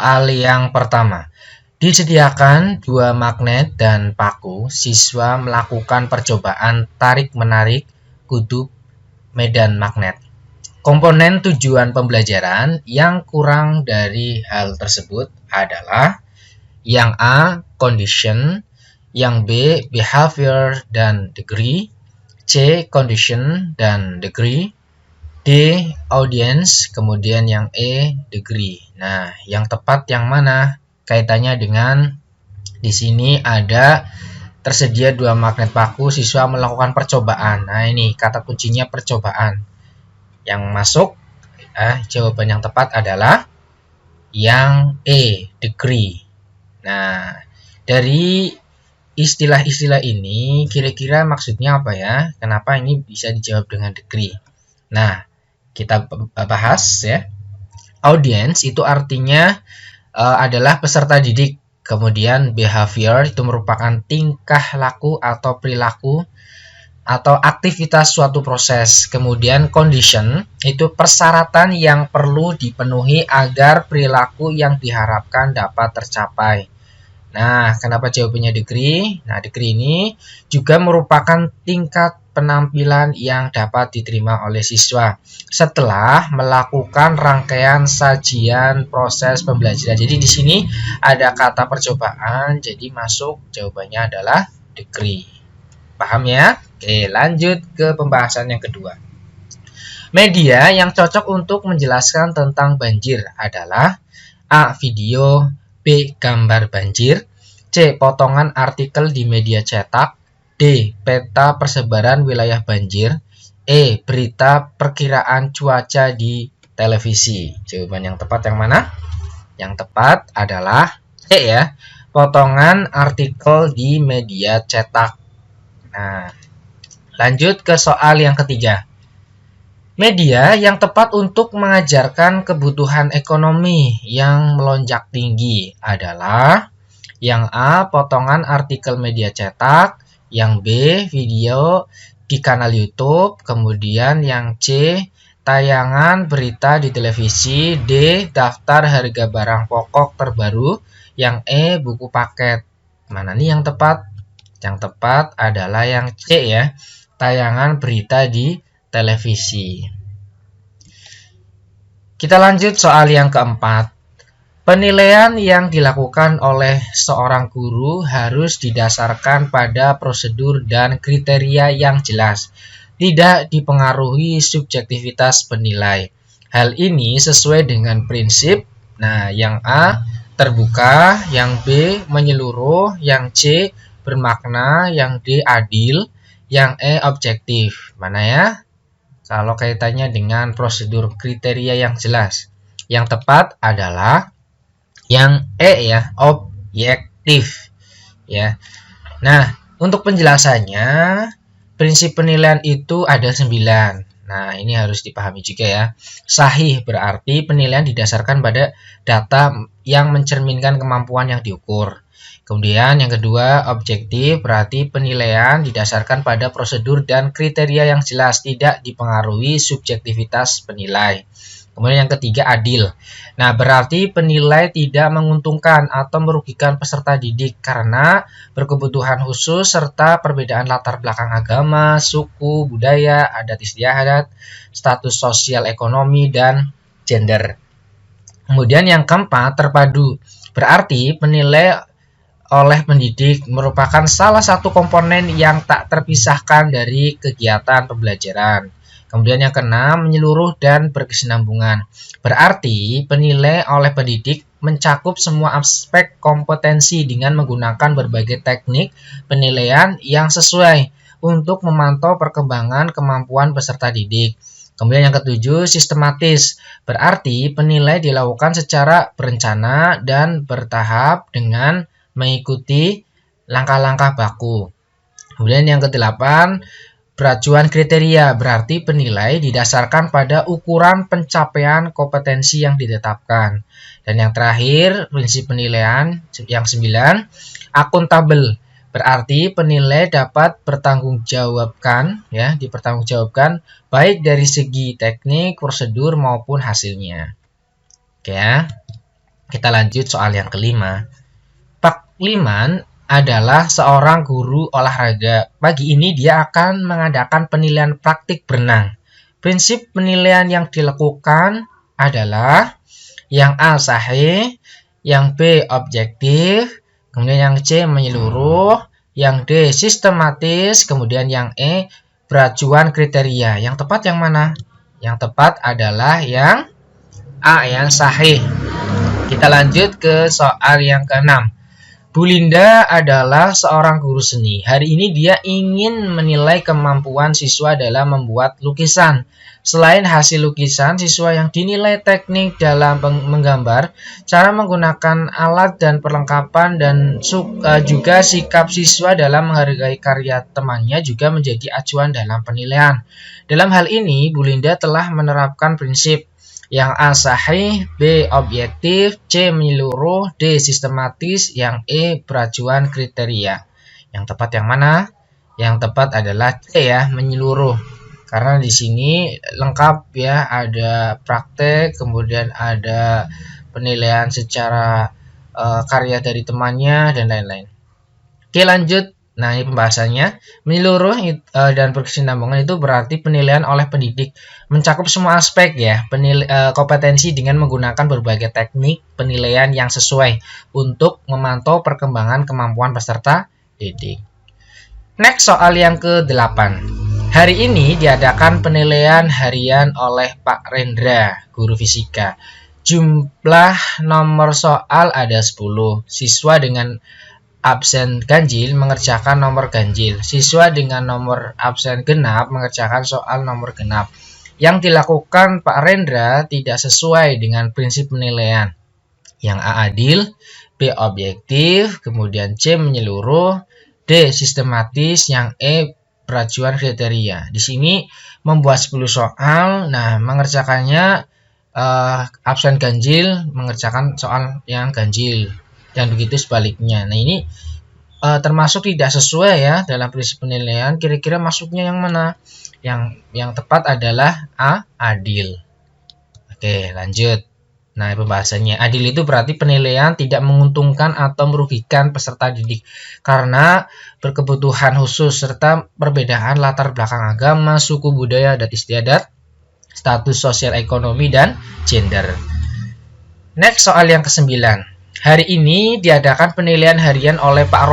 Soal yang pertama. Disediakan dua magnet dan paku, siswa melakukan percobaan tarik-menarik kutub medan magnet. Komponen tujuan pembelajaran yang kurang dari hal tersebut adalah yang A. Condition, yang B. Behavior dan degree, C. Condition dan degree, D. Audience, kemudian yang E. Degree. Nah, yang tepat yang mana? Kaitannya dengan di sini ada tersedia dua magnet paku, siswa melakukan percobaan. Nah, ini kata kuncinya percobaan. Yang masuk jawaban yang tepat adalah yang E, degree. Nah, dari istilah-istilah ini kira-kira maksudnya apa ya? Kenapa ini bisa dijawab dengan degree? Nah, kita bahas ya. Audience itu artinya adalah peserta didik. Kemudian behavior itu merupakan tingkah laku atau perilaku atau aktivitas suatu proses. Kemudian condition itu persyaratan yang perlu dipenuhi agar perilaku yang diharapkan dapat tercapai. Nah, kenapa jawabannya degree? Nah, degree ini juga merupakan tingkat penampilan yang dapat diterima oleh siswa setelah melakukan rangkaian sajian proses pembelajaran. Jadi di sini ada kata percobaan, jadi masuk jawabannya adalah degree. Paham ya? Oke, lanjut ke pembahasan yang kedua. Media yang cocok untuk menjelaskan tentang banjir adalah A. Video, B. Gambar banjir, C. Potongan artikel di media cetak, D. Peta persebaran wilayah banjir, E. Berita perkiraan cuaca di televisi. Jawaban yang tepat yang mana? Yang tepat adalah C ya. Potongan artikel di media cetak. Nah, lanjut ke soal yang ketiga. Media yang tepat untuk mengajarkan kebutuhan ekonomi yang melonjak tinggi adalah yang A. Potongan artikel media cetak, yang B. Video di kanal YouTube, kemudian yang C. Tayangan berita di televisi, D. Daftar harga barang pokok terbaru, yang E. Buku paket. Mana nih yang tepat? Yang tepat adalah yang C ya. Tayangan berita di televisi. Kita lanjut soal yang keempat. Penilaian yang dilakukan oleh seorang guru harus didasarkan pada prosedur dan kriteria yang jelas, tidak dipengaruhi subjektivitas penilai. Hal ini sesuai dengan prinsip, yang A terbuka, yang B menyeluruh, yang C bermakna, yang D adil, yang E objektif. Mana ya? Kalau kaitannya dengan prosedur kriteria yang jelas. Yang tepat adalah yang E ya, objektif ya. Nah, untuk penjelasannya, prinsip penilaian itu ada 9. Nah, ini harus dipahami juga ya. Sahih berarti penilaian didasarkan pada data yang mencerminkan kemampuan yang diukur. Kemudian yang kedua, objektif berarti penilaian didasarkan pada prosedur dan kriteria yang jelas, tidak dipengaruhi subjektivitas penilai. Kemudian yang ketiga, adil. Nah, berarti penilai tidak menguntungkan atau merugikan peserta didik karena berkebutuhan khusus serta perbedaan latar belakang agama, suku, budaya, adat istiadat, status sosial ekonomi, dan gender. Kemudian yang keempat, terpadu. Berarti penilai oleh pendidik merupakan salah satu komponen yang tak terpisahkan dari kegiatan pembelajaran. Kemudian yang keenam, menyeluruh dan berkesinambungan. Berarti penilai oleh pendidik mencakup semua aspek kompetensi dengan menggunakan berbagai teknik penilaian yang sesuai untuk memantau perkembangan kemampuan peserta didik. Kemudian yang ketujuh, sistematis. Berarti penilai dilakukan secara berencana dan bertahap dengan mengikuti langkah-langkah baku. Kemudian yang kedelapan, beracuan kriteria, berarti penilai didasarkan pada ukuran pencapaian kompetensi yang ditetapkan. Dan yang terakhir, prinsip penilaian yang 9, akuntabel. Berarti penilai dapat dipertanggungjawabkan baik dari segi teknik, prosedur maupun hasilnya. Oke ya. Kita lanjut soal yang kelima. Pak Liman adalah seorang guru olahraga. Pagi ini dia akan mengadakan penilaian praktik berenang. Prinsip penilaian yang dilakukan adalah yang A sahih, yang B objektif, kemudian yang C menyeluruh, yang D sistematis, kemudian yang E beracuan kriteria. Yang tepat yang mana? Yang tepat adalah yang A, yang sahih. Kita lanjut ke soal yang ke-6. Bu Linda adalah seorang guru seni. Hari ini dia ingin menilai kemampuan siswa dalam membuat lukisan. Selain hasil lukisan, siswa yang dinilai teknik dalam menggambar, cara menggunakan alat dan perlengkapan, dan juga sikap siswa dalam menghargai karya temannya juga menjadi acuan dalam penilaian. Dalam hal ini, Bu Linda telah menerapkan prinsip yang A sahih, B objektif, C menyeluruh, D sistematis, yang E beracuan kriteria. Yang tepat yang mana? Yang tepat adalah C ya, menyeluruh. Karena di sini lengkap ya, ada praktek, kemudian ada penilaian secara karya dari temannya dan lain-lain. Oke, lanjut. Nah, ini pembahasannya. Menyeluruh dan berkesinambungan itu berarti penilaian oleh pendidik mencakup semua aspek ya, kompetensi dengan menggunakan berbagai teknik penilaian yang sesuai untuk memantau perkembangan kemampuan peserta didik. Next, soal yang ke-8. Hari ini diadakan penilaian harian oleh Pak Rendra, guru fisika. Jumlah nomor soal ada 10. Siswa dengan absen ganjil mengerjakan nomor ganjil. Siswa dengan nomor absen genap mengerjakan soal nomor genap. Yang dilakukan Pak Rendra tidak sesuai dengan prinsip penilaian. Yang A adil, B objektif, kemudian C menyeluruh, D sistematis, yang E beracuan kriteria. Di sini membuat 10 soal. Nah, mengerjakannya absen ganjil mengerjakan soal yang ganjil. Dan begitu sebaliknya. Nah, ini termasuk tidak sesuai ya dalam prinsip penilaian. Kira-kira masuknya yang mana? Yang tepat adalah A, adil. Oke, lanjut. Nah, pembahasannya. Adil itu berarti penilaian tidak menguntungkan atau merugikan peserta didik karena berkebutuhan khusus serta perbedaan latar belakang agama, suku, budaya, adat istiadat, status sosial ekonomi, dan gender. Next, soal yang ke-9. Hari ini diadakan penilaian harian oleh Pak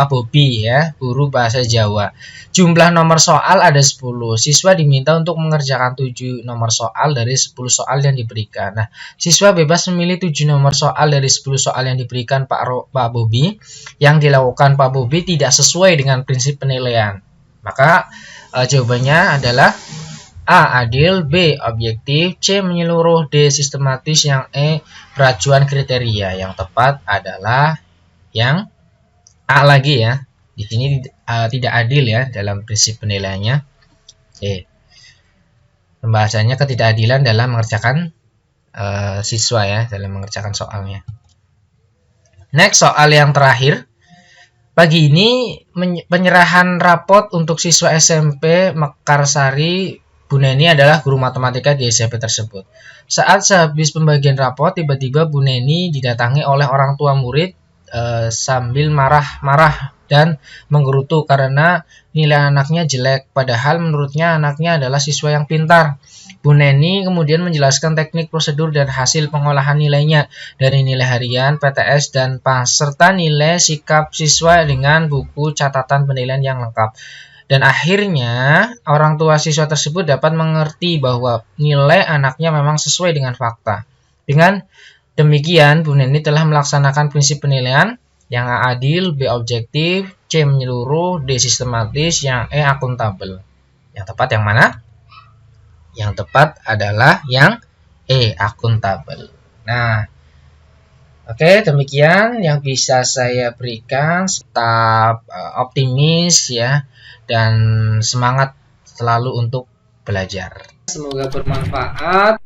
Bobi ya, guru bahasa Jawa. Jumlah nomor soal ada 10. Siswa diminta untuk mengerjakan 7 nomor soal dari 10 soal yang diberikan. Nah, siswa bebas memilih 7 nomor soal dari 10 soal yang diberikan Pak Bobi. Yang dilakukan Pak Bobi tidak sesuai dengan prinsip penilaian. Maka jawabannya adalah A adil, B objektif, C menyeluruh, D sistematis, yang E beracuan kriteria. Yang tepat adalah yang A lagi ya. Di sini tidak adil ya dalam prinsip penilaiannya. Oke. Pembahasannya ketidakadilan dalam mengerjakan siswa ya, dalam mengerjakan soalnya. Next, soal yang terakhir. Pagi ini penyerahan rapot untuk siswa SMP Mekarsari. Bu Neni adalah guru matematika di SMP tersebut. Saat sehabis pembagian rapot, tiba-tiba Bu Neni didatangi oleh orang tua murid sambil marah-marah dan menggerutu karena nilai anaknya jelek. Padahal menurutnya anaknya adalah siswa yang pintar. Bu Neni kemudian menjelaskan teknik, prosedur, dan hasil pengolahan nilainya dari nilai harian, PTS, dan PAS, serta nilai sikap siswa dengan buku catatan penilaian yang lengkap. Dan akhirnya orang tua siswa tersebut dapat mengerti bahwa nilai anaknya memang sesuai dengan fakta. Dengan demikian, Bu Neni telah melaksanakan prinsip penilaian yang A adil, B objektif, C menyeluruh, D sistematis, yang E akuntabel. Yang tepat yang mana? Yang tepat adalah yang E akuntabel. Nah, oke, demikian yang bisa saya berikan. Tetap optimis ya, dan semangat selalu untuk belajar. Semoga bermanfaat.